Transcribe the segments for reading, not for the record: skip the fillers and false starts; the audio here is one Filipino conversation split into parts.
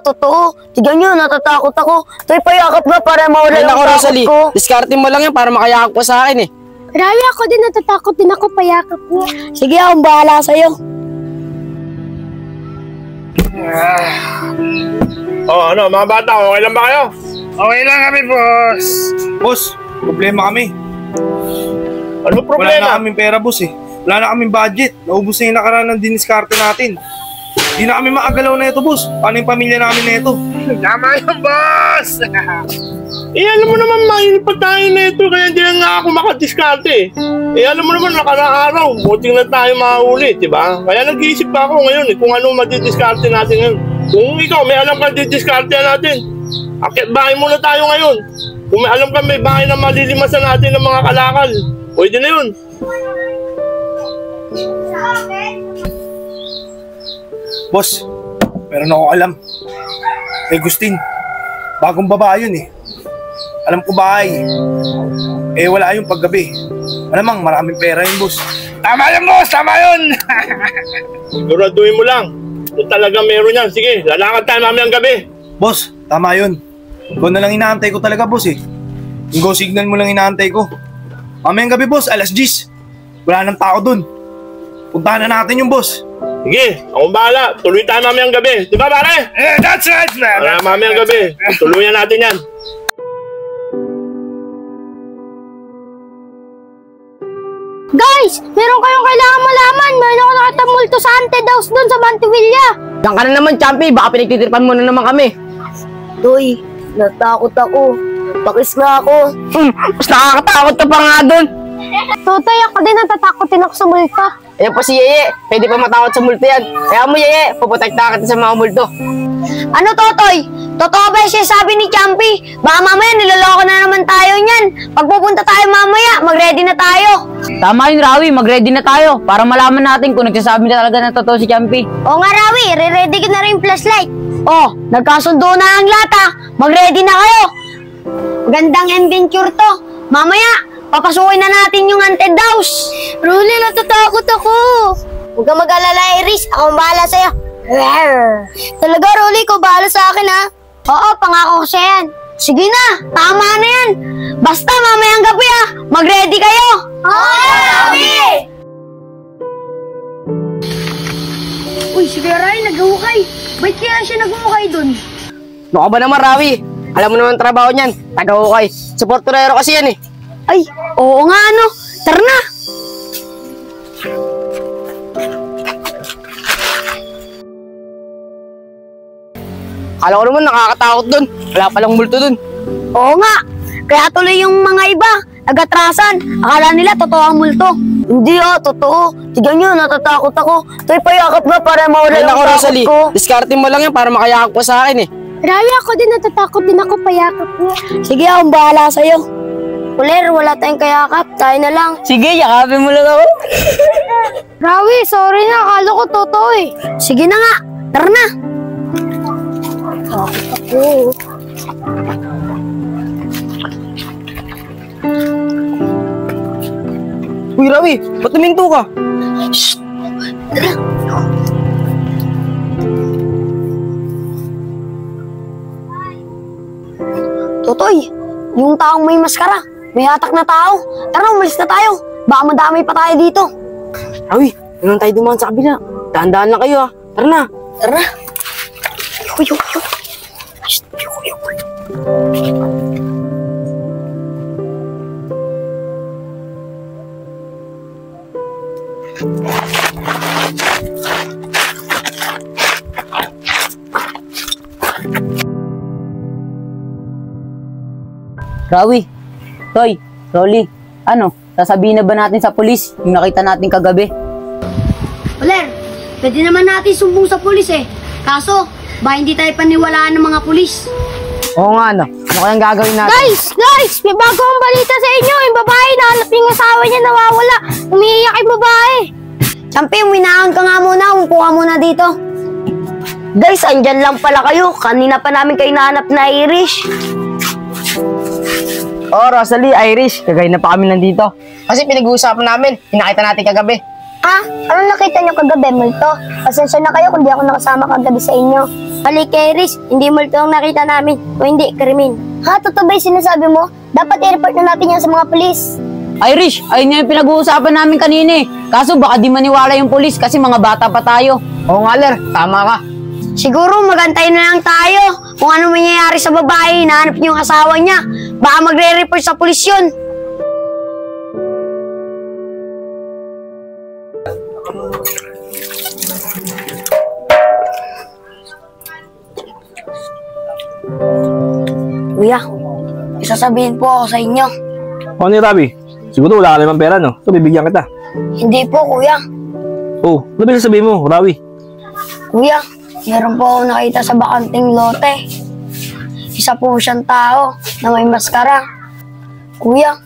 totoo. Tignan nyo, natatakot ako. Toy, payakap nga para mawala yung takot Rosalie, ko. discarte mo lang yan para makayakap ko sa akin eh. Rawi, ako din natatakot din ako, payakap mo. Sige, akong bahala sa'yo. Oh, ano, mga bata, okay lang ba kayo? Okay lang kami, boss. Boss, problema kami. Ano Wala problema? na kaming pera, boss eh. Wala na kaming budget. Naubos na yung nakaraan ng diniskarte natin. Hindi na kami maagalaw na ito, boss. Paano yung pamilya namin na ito? Tama yun, boss! Alam mo naman, mahirap tayo na ito, kaya hindi na nga ako makadiskarte. Alam mo naman, nakaraaraw, buting na tayo mahuli, di ba? Kaya nag-iisip pa ako ngayon kung ano madidiskarte natin ngayon. Kung ikaw, may alam kang didiskarte natin, akit bahay muna tayo ngayon. Kung may alam kang may bahay na malilimasan natin ng mga kalakal, pwede na yun. Boss, meron ako alam. Kay Gustin, bagong babae yun eh. Alam ko bahay. Wala yung paggabi. Malamang maraming pera yun, boss. Tama yun, boss! Tama yun! Siguraduhin mo lang. Kung talaga meron yan, sige, lalakad tayo mamayang gabi. Boss, tama yun. Ikaw na lang inaantay ko talaga, boss eh. Yung go signal mo lang inaantay ko. Mamayang gabi, boss, alas 10. Wala nang tao dun. Puntahan na natin yung boss. Sige, akong bahala. Tuloy tayo mamayang gabi. Di ba, pare? That's right, man. Wala mamayang gabi. Tuluyan natin yan. Guys, meron kayong kailangan malaman. Meron ako nakita multo sa haunted house doon sa Mantivilla. Diyan ka na naman, Champi. Baka pinagtitripan mo na naman kami. Toy, natakot ako. Pakis nga ako. Mas nakakatakot ka pa nga doon. Totoy, ako din natatakot din ako sa multo. Ayan pa si Yeye. Pwede pa matakot sa multo yan. Kaya mo, Yeye, puputek-takot sa mga multo. Ano, Totoy? Totoo ba siya sabi ni Champi? Baka mamaya niloloko na naman tayo niyan. Pag pupunta tayo mamaya, mag-ready na tayo. Tama yun, Rawi. Mag-ready na tayo para malaman natin kung nagsasabi na talaga ng totoo si Champi. Oo nga, Rawi. Re-ready ko na rin yung flashlight. Oh, nagkasundo na ang lata. Mag-ready na kayo. Magandang adventure to. Mamaya, papasukin na natin yung haunted house. Rolly, natatakot ako. Huwag kang mag-alala, Iris. Ako ang bahala sa'yo. Talaga, Rolly, ko bahala sa akin, ha? Oo, pangako ko siya yan. Sige na, tama na yan. Basta mamayang gabi mag-ready kayo. Rawi! Uy, si Ray, nag-uhukay. Ba't kaya siya nag-uhukay dun? Ano ka ba naman, Rawi? Alam mo naman ang trabaho niyan. Taga-ukay. Supporterero kasi yan eh. Ay, oo nga ano. Tara na. Akala ko naman nakakatakot dun. Wala palang multo dun. Oo nga. Kaya tuloy yung mga iba, nag-atrasan. Akala nila totoo ang multo. Hindi totoo. Tignan nyo, natatakot ako. Toy, payakap nga para mawala yung takot Rosalie, ko. discarte mo lang yan para makayakap ko sa akin eh. Rawi, ako din natatakot din ako, payakap mo. Sige, akong bahala sa'yo. Kuler, wala tayong kayakap. Tayo na lang. Sige, yakapin mo lang ako. Rawi, sorry na. Akala ko totoo eh. Sige na nga. Tara na. Ako. Uy, Rawi, ba't tuminto ka? Shhh! Tara. Totoy, yung taong may maskara, may hatak na tao. Tara, umalis na tayo. Baka madamay pa tayo dito. Rawi, naman tayo dumaan sa kabila. Dahan-dahan lang kayo Tara na. Tara na. Yo. Rawi, Toy, Rolly, ano? Sasabihin na ba natin sa pulis yung nakita natin kagabi? Kuler, pwede naman natin sumbong sa pulis eh. Kaso, ba hindi tayo paniwalaan ng mga pulis? Oo nga, ano? Ano kayang gagawin natin? Guys! May bago ang balita sa inyo. Yung babae, nahanap yung asawa niya, nawawala. Umiiyak yung babae. Champi, uminahon ka nga muna. Umupo ka muna dito. Guys, andyan lang pala kayo. Kanina pa namin kayo nahanap na Irish. Oh, Rosalie, Irish. Kagay na pa kami nandito. Kasi pinag-uusapan namin. Pinakita natin kagabi. Ano nakita niyo kagabi, multo? Pasensya na kayo kung di ako nakasama kagabi sa inyo. Balik kay Iris, hindi multo ang nakita namin o hindi krimen. Ha, totoo ba yung sinasabi mo? Dapat i-report na natin yan sa mga polis. Irish, ayun nga yung pinag-uusapan namin kanina eh. Kaso baka di maniwala yung polis kasi mga bata pa tayo. Oo nga, Ler, tama ka. Siguro magantay na lang tayo kung ano mangyayari sa babae, hinahanap niyo yung asawa niya. Baka magre-report sa pulis yun. Kuya, isasabihin po ako sa inyo. O ni Rabi, siguro wala ka naman pera, no? So, bibigyan kita. Hindi po, kuya. Oh, ano ba sabihin mo, Rabi? Kuya, meron po ako nakita sa bakanting lote. Isa po siyang tao na may maskara. Kuya,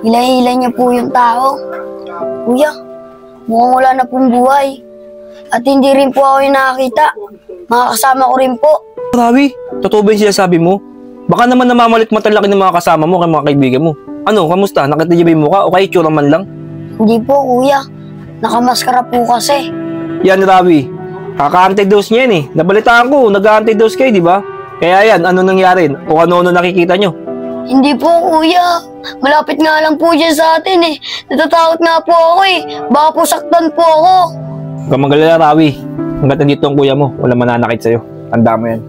hilay-hilay niya po yung tao. Kuya, mukhang wala na pong buhay. At hindi rin po ako yung nakakita. Mga kasama ko rin po. Rabi, totoo ba yung sinasabi mo? Baka naman namamalit mata laki ng mga kasama mo kay mga kaibigan mo. Ano, kamusta? Nakita niya ba yung mukha o kaya itsura man lang? Hindi po, kuya. Nakamaskara po kasi. Yan, Rabi. Kaka-antidose niya yan eh. Nabalitaan ko, nag-antidose kayo, di ba? Kaya yan, ano nangyari? O ano nakikita nyo? Hindi po, kuya. Malapit nga lang po siya sa atin eh. Natatakot nga po ako eh. Baka po saktan po ako. Huwag kang magalala, Rabi. Hanggat nandito ang kuya mo, wala mananakit sa'yo. Tanda mo yan.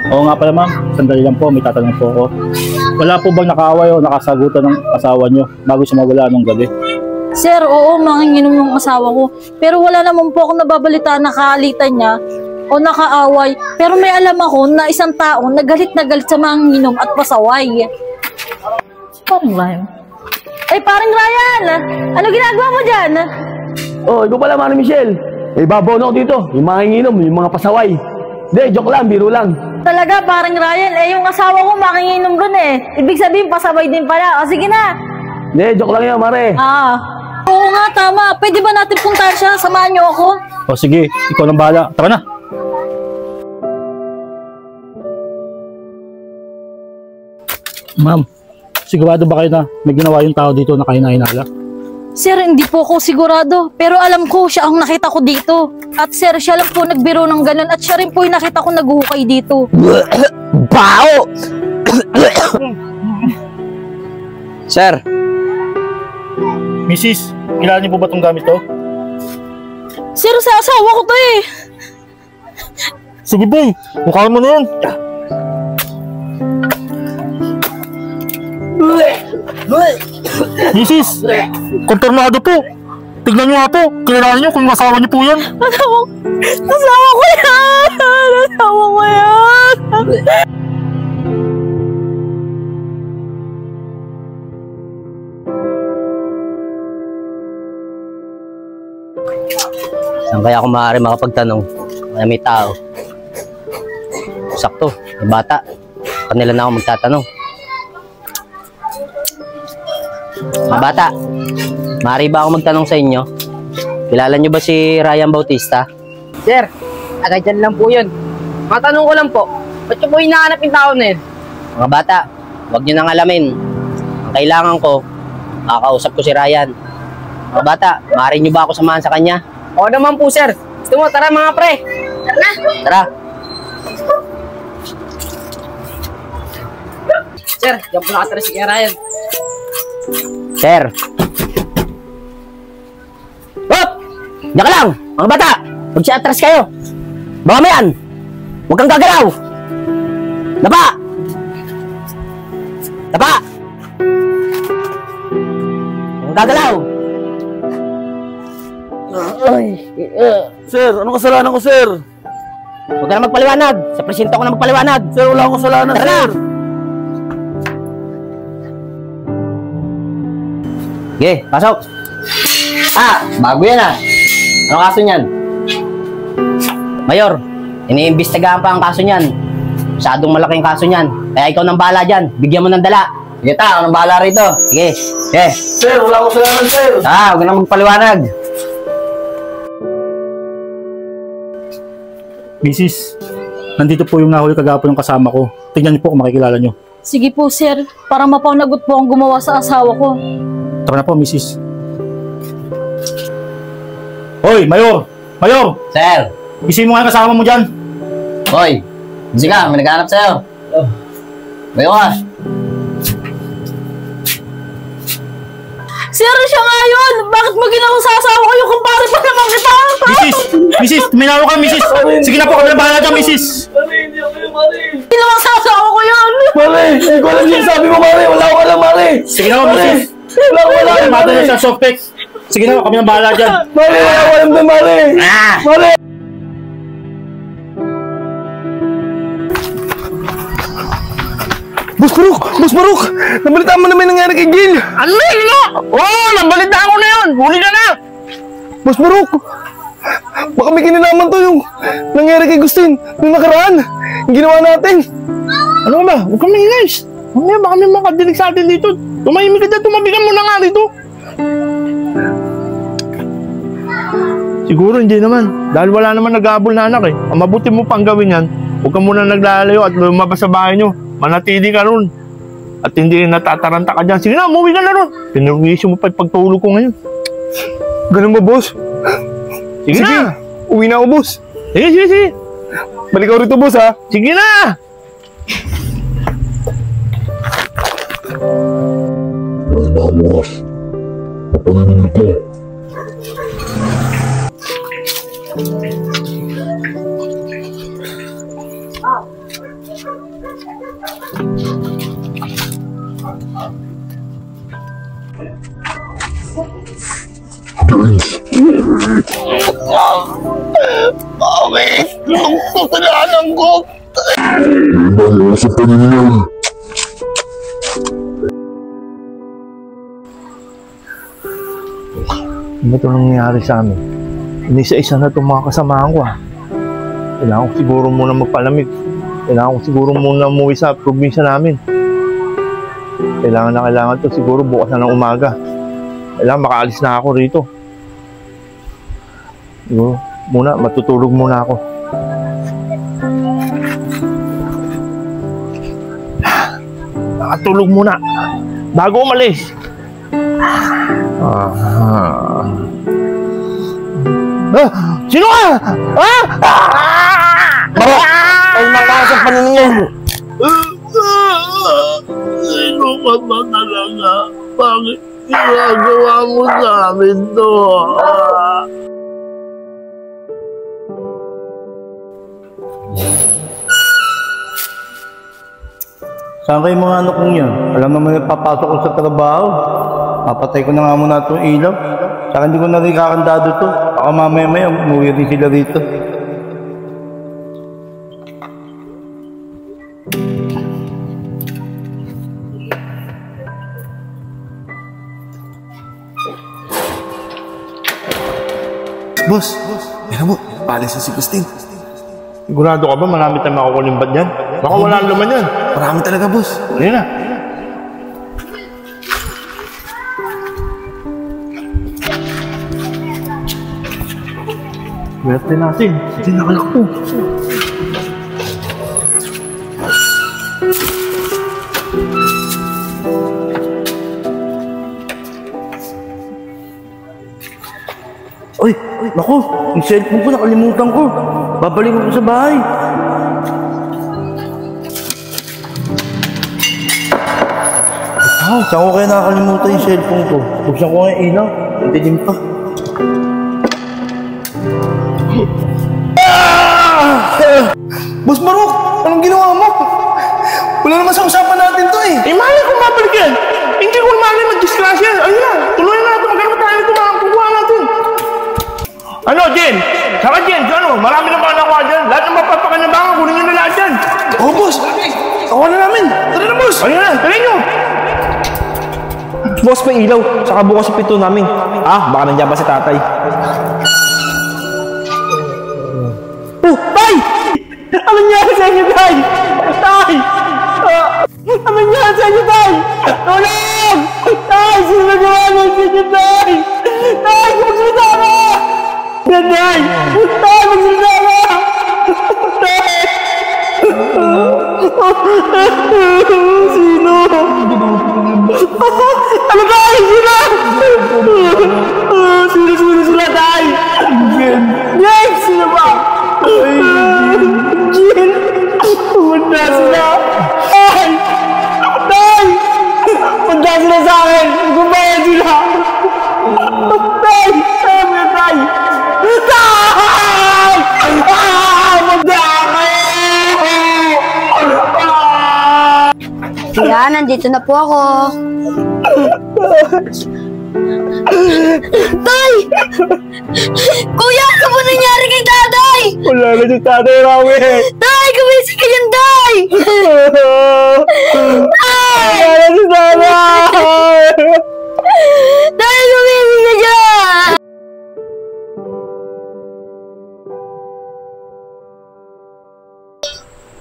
Oo nga pala ma'am, sandali lang po, may tatanong po ako. Wala po bang nakaaway o nakasagutan ng asawa nyo bago siya mawala nung gabi? Sir, oo, manginginom yung asawa ko. Pero wala naman po akong nababalita na kaalitan niya o nakaaway. Pero may alam ako na isang tao nagalit na galit sa manginginom at pasaway. Parang Ryan. Ay, parang Ryan! Ano ginagawa mo dyan? Oh, ikaw pala, Manang Michelle. Eh, babaw na ako dito. Yung mga hinginom, yung mga pasaway. Hindi, joke lang, biro lang. Talaga, parang Ryan. Eh, yung asawa ko makinginom dun eh. Ibig sabihin, pasaway din pala. O, sige na. Hindi, joke lang yan, Mare. Oo nga, tama. Pwede ba natin puntahan siya? Samahan niyo ako. O sige, ikaw nang bahala. Tara na. Ma'am, sigurado ba kayo na may ginawa yung tao dito na kahina-hinala? Sir, hindi po ako sigurado. Pero alam ko, siya ang nakita ko dito. At sir, siya lang po nagbiro ng ganun. At siya rin po yung nakita ko naguhukay dito. Bao! Sir, Mrs., kilala niyo po ba itong gamit to? Sir, sa asawa ko to eh. Sige boy, mukha mo na yan. Mrs., kontornado po. Tignan niyo nga po, kilala niyo kung asawa niyo po yan. Asawa ko yan! Asawa ko yan! Saan kaya ako maaari makapagtanong na may tao? Sakto, may bata. Kanila na ako magtatanong. Mga bata, maaari ba ako magtanong sa inyo? Kilala niyo ba si Ryan Bautista? Sir, agad dyan lang po yun. Matanong ko lang po, ba't yung po hinahanap yung tao na yun? Mga bata, huwag niyo nang alamin. Ang kailangan ko, makakausap ko si Ryan. Mga bata, maaari niyo ba ako samahan sa kanya? Oo naman po sir. Gusto mo, tara mga pre. Tara! Sir, diyan po nakatara si Kuya Ryan. Sir! Hop! Diyan ka lang! Mga bata! Magsi-atras kayo! Baka mo yan! Huwag kang gagalaw! Dapa! Dapa! Huwag kang gagalaw! Sir, anong kasalanan ko, sir? Huwag ka na magpaliwanag! Sa presinto ko na magpaliwanag! Sir, wala akong kasalanan, Tara na! sir. Sige, pasok! Bago yan Ano kaso niyan? Mayor, iniimbestigahan pa ang kaso niyan. Masyadong malaking kaso niyan. Kaya ikaw nang bahala dyan. Bigyan mo ng dala. Sige ta, ako nang bahala rito. Sige, sige. Sir, wala akong kasalanan, sir. Huwag ka na magpaliwanag. Mrs., nandito po yung nahuli kagapon ng kasama ko. Tingnan niyo po kung makikilala niyo. Sige po, sir. Para mapanagot po ang gumawa sa asawa ko. Tara na po, Mrs. Hoy, Mayor! Mayor! Sir! Gising mo nga yung kasama mo dyan. Hoy! Sige ka, may naghahanap sa'yo. Bayo ka. Sir, siya nga yun! Bakit mo ginawa sa asawa ko yung kumpare pa naman kita? Mrs! Tuminawa ka, Mrs! Sige na po, kami na bahala dyan, Mrs! Ginawa sa asawa ko yun! Mare, hindi ko alam yung sabi mo, Mare. Wala ko alam, Mare. Sige na po, Mrs! Wala ko alam, Mata Mare. na sa suspect. Sige na po, kami na bahala dyan. Mare, wala ko alam na, Mare. Mare. Boss Maruk! Boss Maruk! Nabalitaan mo na may nangyari kay Jill! Ano yun, no? Oo, nabalitaan ko na yun. Huli ka na. Boss Maruk! Baka may kinalaman to yung nangyari kay Gustin nung nakaraan. Yung ginawa natin. Ano ba? Huwag kang mainis. Mamaya baka may makadinig sa atin dito. Tumahimik ka dyan, tumabigan mo na nga dito. Siguro hindi naman. Dahil wala naman nag-aabol na anak eh. Ang mabuti mo pang gawin yan, huwag ka muna naglalayo at lumabas sa bahay nyo. Manatili ka ron. At hindi natataranta ka dyan. Sige na, umuwi ka na ron. Pinurwisyo mo pa yung pagtulog ko ngayon. Ganun ba, boss? Sige na. Uwi na ako, boss. Sige. Balik ako rito, boss, ha? Sige na. Ano ito nangyayari sa amin? Inisa-isa na itong mga kasamahan ko, ha? Kailangan ko siguro muna magpalamig. Kailangan ko siguro muna umuwi sa probinsya namin. Kailangan ito siguro bukas na ng umaga. Kailangan makaalis na ako rito. Siguro muna, matutulog muna ako. Nakatulog muna bago umalis. Sino ka? Maruk! Ay, nakasang paniningin! Sino ka ba talaga? Bakit ginagawa mo sa amin to? Saan kayo mga anak kong yan? Alam naman yung papasok ko sa trabaho. Papatay ko na nga muna itong ilaw. Saka hindi ko na rin kakandado to. Baka mamaya-maya, umuwi rin sila rito. Boss, yan mo, palis na si Gustin. Sigurado ka ba marami tayong makukulimbat dyan? Baka wala naman yan. Marami talaga, boss. Ayun na. Swerte natin. Hindi nakalakbo. Uy, naku, yung cellphone ko nakalimutan ko. Babalik ko sa bahay. Saan ko kaya nakakalimutan yung cellphone ko? Buksan ko nga yung ilaw. Nandilim pa. Boss Maruk, anong ginawa mo? Wala naman sa usapan natin to eh. Mali kung babalik yan. Hindi ko mali mag-disgrasya. Ayun na, tuloy na natin. Magkano tayo ito mga kukuha natin. Ano, Jen? Saka Jen, ano? Marami na ba nakuha dyan? Lahat ng mapapakanabangan, kunin nyo na lahat dyan. Oo, boss. Ako na namin. Tara na, boss. Ayun na, tara nyo. Boss, may ilaw. Saka bukas yung pinto namin. Baka nandiyan pa si tatay. Oh, tay! Ano nangyari sa inyo, tay? Tay! Ano nangyari sa inyo, tay? Tulong! Tay! Sino nagawa mo sa inyo, tay? Tay! Magsalita ka! Tay! Tay! Magsalita ka! Tay! Sino? Ano tayo? Sino? Sino sila tayo? Jin! Sino ba? Jin! Punta sila! Ay! Tay! Punta sila sa akin! Gumayan sila! Tay! Sabi mo na, Tay! Tay! Punta Kuya, nandito na po ako. Tay! Kuya, ano po nangyari kay tatay? Wala na si Tatay Rawi! Tay, gumising ka dyan, tay! Tay! Wala na si Tatay! Tay, gumising ka dyan!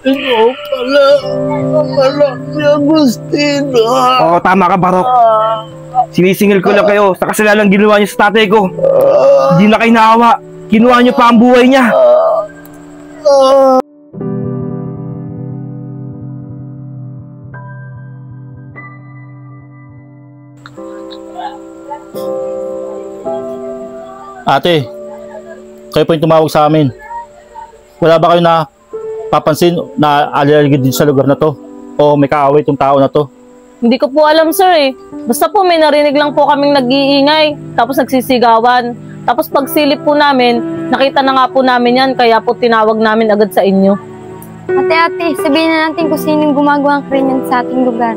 Si Agustino. Oo, tama ka, Barok. Sinisingil ko lang kayo sa kasalanan ginawa niyo sa tatay ko. Hindi na kayo naawa. Kinuha niyo pa ang buhay niya. Ate, kayo po yung tumawag sa amin. Wala ba kayo na papansin na alilagid din sa lugar na to? O may kaaway itong tao na to? Hindi ko po alam, sir eh. Basta po may narinig lang po kaming nag-iingay, tapos nagsisigawan. Tapos pagsilip po namin, nakita na nga po namin yan, kaya po tinawag namin agad sa inyo. Ate, sabihin na natin kung sino yung gumagawa ng krimen sa ating lugar.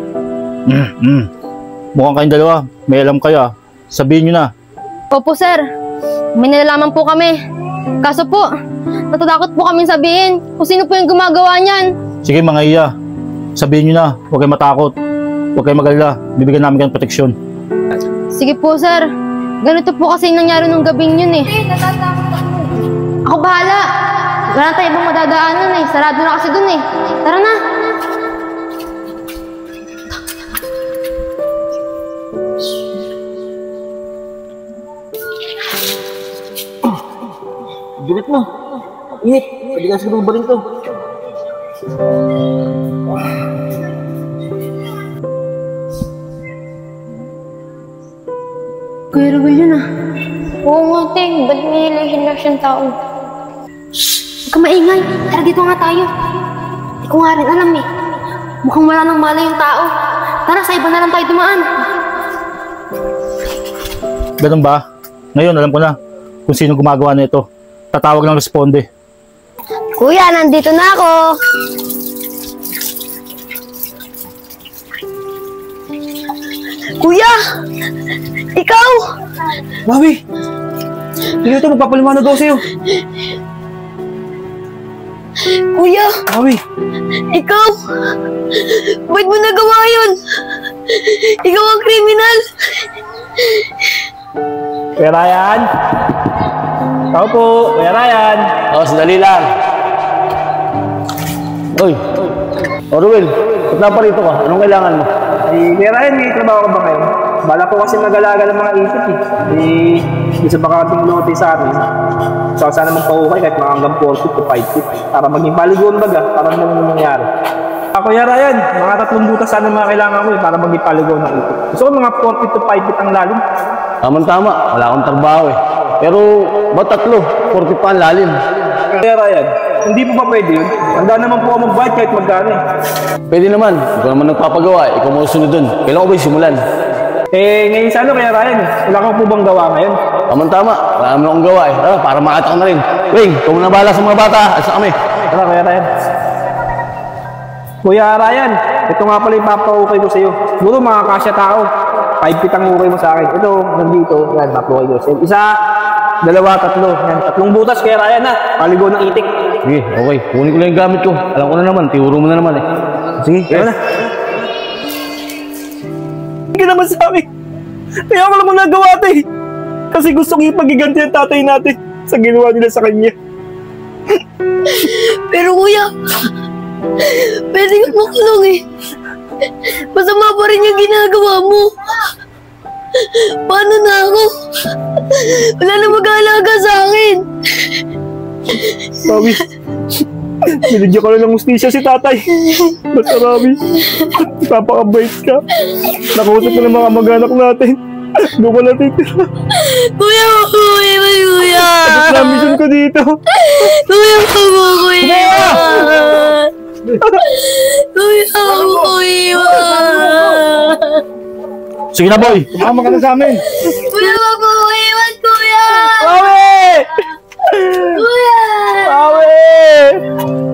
Mukhang kayong dalawa, may alam kayo ah. Sabihin nyo na. Opo, sir. May nalalaman po kami. Kaso po, natatakot po kami sabihin kung sino po yung gumagawa niyan. Sige mga iya, sabihin nyo na, huwag kayong matakot. Huwag kayong mag-alala, bibigyan namin kayo ng proteksyon. Sige po, sir. Ganito po kasi yung nangyari nung gabing yun eh. Ako bahala. Wala tayo ibang madadaanan eh. Sarado na kasi dun eh. Tara na. Bigat mo. Init. Pwede ka siguro ba rin to? Kuya Ruel yun ah. Oo nga, Ting. Ba't may ilahin lang siyang tao? Huwag ka maingay. Tara dito nga tayo. Hindi ko nga rin alam eh. Mukhang wala nang malay yung tao. Tara, sa iba na lang tayo dumaan. Ganun ba? Ngayon, alam ko na kung sino gumagawa na ito. Tatawag ng responde. Kuya, nandito na ako. Kuya! Ikaw! Mawi! Hindi ito, magpapaliwanag ako sa'yo. Kuya! Mawi! Ikaw! Ba't mo nagawa yun? Ikaw ang kriminal! Kuya Ryan? Tao po, Kuya Ryan. Sandali lang. Oy, Ruel, ba't na pa rito ka? Anong kailangan mo? Kuya Ryan, may trabaho ka ba kayo? Bala po kasi mag-alaga ng mga isip eh. Hindi sa bakating lote sa amin. So sana magpahukay kahit mga hanggang 4 feet to 5 feet. Para maging paliguan baga, para naman nangyari. Kuya Ryan, mga 3 butas sana mga kailangan ko eh, para maging paliguan ng isip. Gusto ko mga 4 feet to 5 feet ang lalim. Tama, wala akong trabaho eh. Pero, ba't 3? 40 pa ang lalim. Kuya Ryan, hindi po ba pwede yun? Handa naman po ako mag-bite kahit magkano eh. Pwede naman. Ikaw naman nagpapagawa eh. Ikaw mausunod dun. Kailan ko ba simulan? Ngayon sa Kuya Ryan, wala kang po bang gawa ngayon? Tama. Wala naman akong gawa eh. Para makita ko na rin. Wing, ikaw muna bahala sa mga bata. Asa kami. Tara, Kuya Ryan. Kuya Ryan, ito nga pala yung papahukay ko sa'yo. Siguro mga kasya tao. 5 feet ang hukay mo sa akin. Ito, nandito. Yan, papahukay ko sa'yo. 1, 2, 3. Yan, 3 butas, Kuya Ryan ha. Paligo ng itik. Sige, okay. Kunin ko lang yung gamit ko. Alam ko na naman. Tiuro mo na naman eh. Sige, Tara na. Hindi ka naman sa akin. Kaya ako lang nagawa ito eh. Kasi gusto kong ipagiganti ang tatay natin sa ginawa nila sa kanya. Pero kuya, pwede kang makulong eh. Masama pa rin yung ginagawa mo. Paano na ako? Wala na mag-aalaga sa akin. Mawi, Binigyan ko lang ng hustisya si tatay. Basta Rami, papakabait ka. Nakausap mo ng mga mag-anak natin. Doon ko natitira. Kuya, mabuhay mo, kuya. Abot na mission ko dito. Kuya, mabuhay mo. Kuya, mabuhay mo. Sige na, boy. Tumama ka na sa amin. Kuya, mabuhay mo, kuya. Awe! Kuya. Awe!